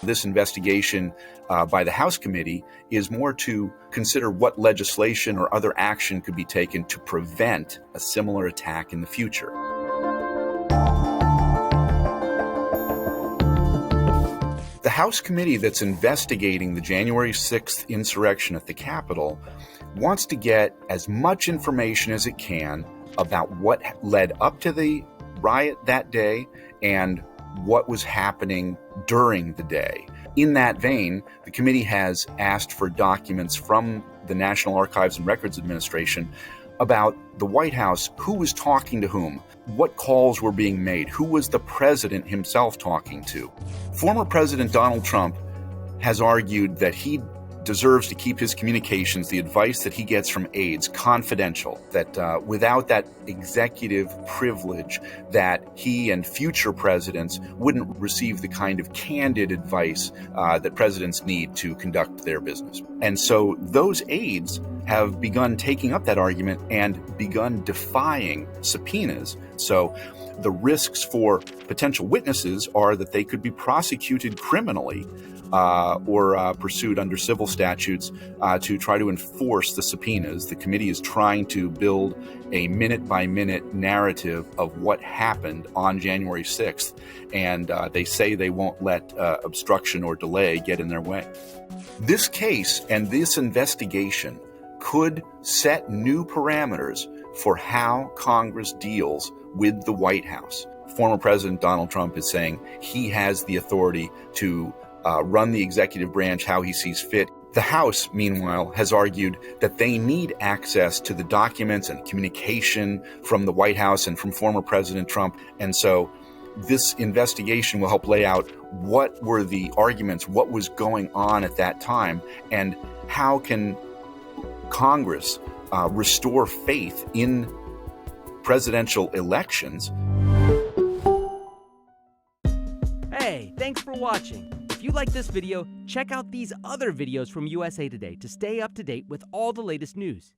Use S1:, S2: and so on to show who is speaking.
S1: This investigation by the House committee is more to consider what legislation or other action could be taken to prevent a similar attack in the future. The House committee that's investigating the January 6th insurrection at the Capitol wants to get as much information as it can about what led up to the riot that day and what was happening during the day. In that vein, the committee has asked for documents from the National Archives and Records Administration about the White House, who was talking to whom, what calls were being made, who was the president himself talking to. Former President Donald Trump has argued that he deserves to keep his communications, the advice that he gets from aides, confidential, that without that executive privilege, that he and future presidents wouldn't receive the kind of candid advice that presidents need to conduct their business. And so those aides have begun taking up that argument and begun defying subpoenas. So the risks for potential witnesses are that they could be prosecuted criminally or pursued under civil statutes to try to enforce the subpoenas. The committee is trying to build a minute-by-minute narrative of what happened on January 6th, and they say they won't let obstruction or delay get in their way. This case and this investigation could set new parameters for how Congress deals with the White House. Former President Donald Trump is saying he has the authority to run the executive branch how he sees fit. The House, meanwhile, has argued that they need access to the documents and communication from the White House and from former President Trump. And so this investigation will help lay out what were the arguments, what was going on at that time, and how can Congress restore faith in presidential elections.
S2: Hey, thanks for watching. If you like this video, check out these other videos from USA Today to stay up to date with all the latest news.